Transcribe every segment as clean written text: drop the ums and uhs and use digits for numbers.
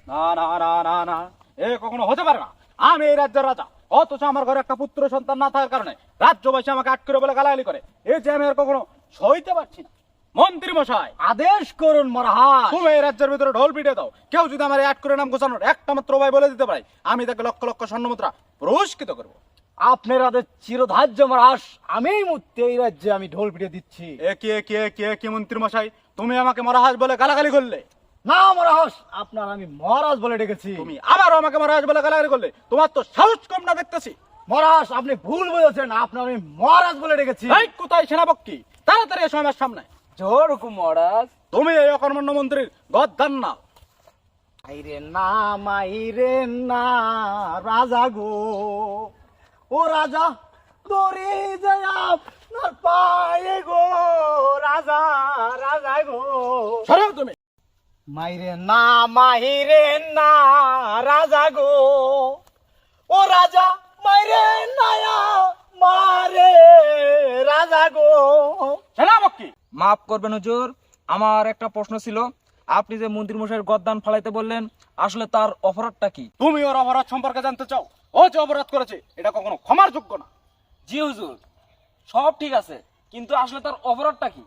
না না না না না, এ কখনো হতে পারে না। আমি এই রাজ্যের রাজা, অথচ আমার ঘরে একটা পুত্র সন্তান না থাকার কারণে রাজ্যবাসী আমাকে আটকে বলে গালাগালি করে। এই যে আমি আর কখনো সইতে পারছি না। মন্ত্রী মশাই, আদেশ করুন মহারাজ। তুমি এই রাজ্যের ভিতরে ঢোল পিটে দাও। কেউ যদি আমার এই আটকুরে নাম গোছানোর একটা মাত্র উপায় বলে দিতে পারে, আমি তাকে লক্ষ লক্ষ স্বর্ণমুদ্রা পুরস্কৃত করবো। আপনার আদেশ চিরধার্য মহারাজ। আমি এই মুহূর্তে এই রাজ্যে আমি ঢোল পিটে দিচ্ছি। কি মন্ত্রী মশাই, তুমি আমাকে মহারাজ বলে গালাগালি করলে। না মহারাজ, আপনার আমি মহারাজ বলে ডেকেছি। তুমি আবারও আমাকে মহারাজ বলে গালাগালি করলে, তোমার তো সাহস কম না দেখতেছি। মহারাজ আপনি ভুল বুঝেছেন, আপনার আমি মহারাজ বলে ডেকেছি। এই কোথায় সেনাপক্ষী, তাড়াতাড়ি এসো আমার সামনে। জোর হুকুম মহারাজ। তুমি এই অকর্মণ্য মন্ত্রীর গদ্দান নাও। মাইরে না রাজা গো, ও রাজা তোরে যায় আপনার পায়ে গো, রাজা রাজা গো। সরো তুমি। মাইরে না রাজা গো, ও রাজা মাইরে নায়া মারে রাজা গো। সেনাপক্ষী, মাফ করবেন হুজুর, আমার একটা প্রশ্ন ছিল। আপনি যে মন্ত্রী মশাইয়ের গদ্দান ফালাইতে বললেন, আসলে তার অপরাধটা কি? তুমি ওর অপরাধ সম্পর্কে জানতে চাও? ও যে অপরাধ করেছে এটা কখনো ক্ষমার যোগ্য না। জি হুজুর, সব ঠিক আছে, কিন্তু আসলে তার অপরাধটা কি?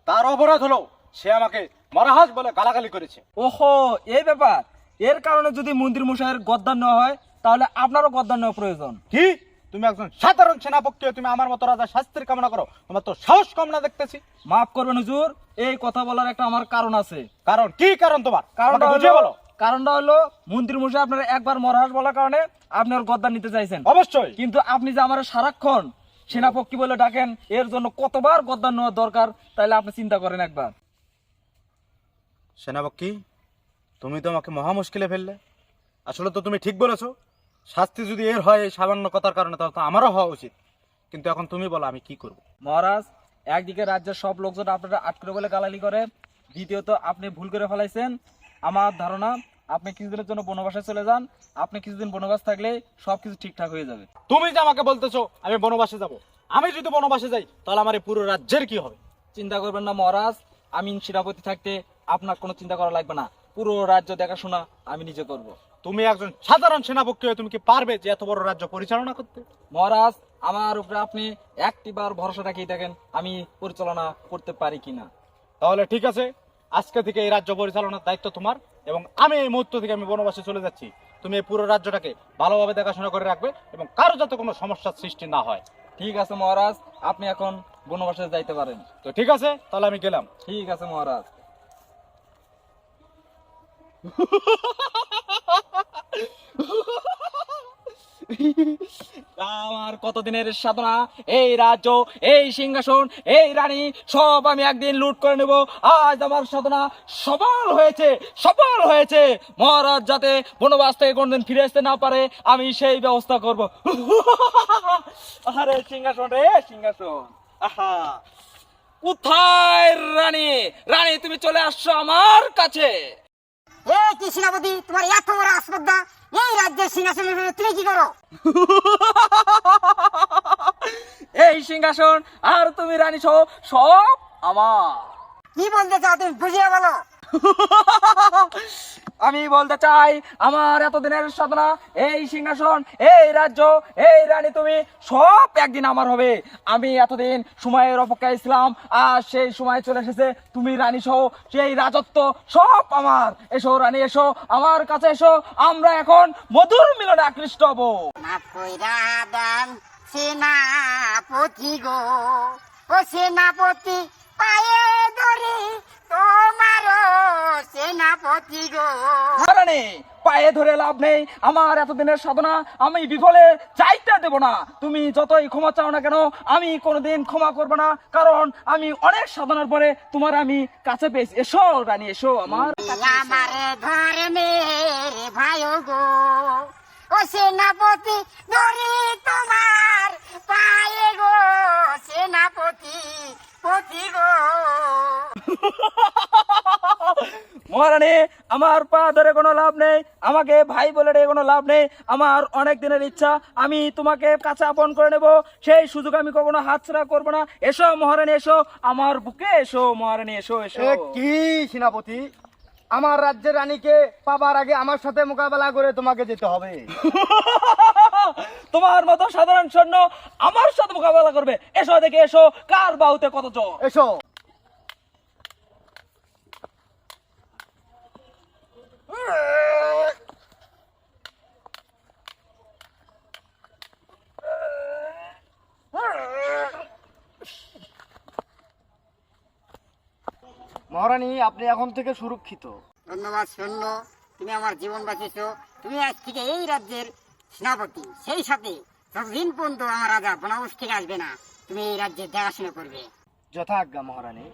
তার অপরাধ হলো সে আমাকে মহারাজ বলে গালাগালি করেছে। ওহো, এই ব্যাপার। এর কারণে যদি মন্ত্রী মশাইয়ের গদ্দান নেওয়া হয়, তাহলে আপনারও গদ্দান নেওয়া প্রয়োজন। কি? তুমি একজন সাধারণ সেনাপক্ষী, তুমি আমার মতো রাজা শাস্তির কামনা করো? তোমার তো সাহস কম না দেখতেছি। মাফ করবেন হুজুর, এই কথা বলার একটা আমার কারণ আছে। কারণ কি? কারণ তোমার কারণটা আমাকে বুঝিয়ে বলো। কারণটা হলো মন্ত্রী মশাই আপনার একবার মহারাজ বলার কারণে আপনার গদ্দান নিতে চাইছেন। অবশ্যই। কিন্তু আপনি যে আমার সারাক্ষণ সেনাপক্ষী বলে ডাকেন, এর জন্য কতবার গদ্দান নেওয়া দরকার, তাইলে আপনি চিন্তা করেন একবার। সেনাপক্ষী, তুমি তো আমাকে মহা মুশকিলে ফেললে। আসলে তো তুমি ঠিক বলেছো, শাস্তি যদি এর হয় এই সামান্য কথার কারণে, তাহলে তো আমারও হওয়া উচিত। কিন্তু এখন তুমি বলো আমি কি করব? মহারাজ, একদিকে রাজ্যের সব লোকজন আপনারা আটকে বলে গালালি করে, দ্বিতীয়ত আপনি ভুল করে ফেলাইছেন। আমার ধারণা আপনি কিছুদিনের জন্য বনবাসে চলে যান। আপনি কিছুদিন বনবাস থাকলে সবকিছু ঠিকঠাক হয়ে যাবে। তুমি যে আমাকে বলতেছো আমি বনবাসে যাব, আমি যদি বনবাসে যাই তাহলে আমার এই পুরো রাজ্যের কি হবে? চিন্তা করবেন না মহারাজ, আমি সেনাপতি থাকতে আপনার কোনো চিন্তা করা লাগবে না। পুরো রাজ্য দেখাশোনা আমি নিজে করব। তুমি একজন সাধারণ সেনাপক্ষী হয়ে তুমি কি পারবে যে এত বড় রাজ্য পরিচালনা করতে? মহারাজ, আমার উপরে আপনি একটিবার ভরসা রাখিয়ে দেখেন আমি পরিচালনা করতে পারি কিনা। তাহলে ঠিক আছে, আজকে থেকে এই রাজ্য পরিচালনার দায়িত্ব তোমার, এবং আমি এই মুহূর্ত থেকে আমি বনবাসে চলে যাচ্ছি। তুমি এই পুরো রাজ্যটাকে ভালোভাবে দেখাশোনা করে রাখবে এবং কারো যাতে কোনো সমস্যার সৃষ্টি না হয়। ঠিক আছে মহারাজ, আপনি এখন বনবাসে যাইতে পারেন। তো ঠিক আছে, তাহলে আমি গেলাম। ঠিক আছে মহারাজ। আমার কতদিনের সাধনা, এই রাজ্য, এই সিংহাসন, এই রানী সব আমি একদিন লুট করে নেব। আজ আমার সাধনা সফল হয়েছে, সফল হয়েছে। মহারাজ যাতে বনবাস থেকে কোনদিন ফিরে আসতে না পারে, আমি সেই ব্যবস্থা করব। আরে সিংহাসন রে সিংহাসন, আহা কোথায় রানী? রানী তুমি চলে আসছো আমার কাছে। এই কি সেনাপতি, তোমার এত বড় আসপদ্দা, এই রাজ্যের সিংহাসনে তুমি কি করো? এই সিংহাসন আর তুমি রানী সহ সব আমার। কি বলতে চাও তুমি বুঝিয়ে বলো। আমি বলতে চাই, আমার এতদিনের সাধনা, এই সিংহাসন, এই রাজ্য, এই রানী তুমি সব একদিন আমার হবে। আমি এতদিন সময়ের অপেক্ষায় ছিলাম, আর সেই সময় চলে এসেছে। তুমি রানী সহ সেই রাজত্ব সব আমার। এসো রানী, এসো আমার কাছে, এসো। আমরা এখন মধুর মিলনে আকৃষ্ট হব। মাফ কইরা দেন সেনাপতি গো, ও সেনাপতি পায়ে ধরি তোমার সেনাপতি গো। রানী, পায়ে ধরে লাভ নেই। আমার এতদিনের সাধনা আমি বিফলে চাইতে দেব না। তুমি যতই ক্ষমা চাও না কেন, আমি কোনোদিন ক্ষমা করবো না, কারণ আমি অনেক সাধনার পরে তোমার আমি কাছে পেয়েছি। এসো রানী, এসো আমার কাছে, এসো। আমার ধর্মের ভাই গো, ও সেনাপতি ধরি তোমার পায়ে গো, সেনাপতি পতি গো। মহারানী, আমার পা ধরে কোনো লাভ নেই, আমাকে ভাই বলে ডেকে কোনো লাভ নেই। আমার অনেক দিনের ইচ্ছা, আমি তোমাকে কাছে আপন করে নেব। সেই সুযোগ আমি কখনো হাতছাড়া করবো না। এসো মহারানী, এসো আমার বুকে, এসো মহারানী, এসো এসো। কি সেনাপতি, আমার রাজ্যের রানীকে পাবার আগে আমার সাথে মোকাবেলা করে তোমাকে যেতে হবে। তোমার মতো সাধারণ সৈন্য আমার সাথে মোকাবেলা করবে? এসো দেখে এসো কার বাহুতে কত জোর। এসো। মহারানী, আপনি এখন থেকে সুরক্ষিত। ধন্যবাদ সৈন্য, তুমি আমার জীবন বাঁচিয়েছো। তুমি আজ থেকে এই রাজ্যের সেনাপতি, সেই সাথে যতদিন পর্যন্ত আমার রাজা বনবাস থেকে আসবে না, তুমি এই রাজ্যের দেখাশোনা করবে। যথাজ্ঞা মহারানী।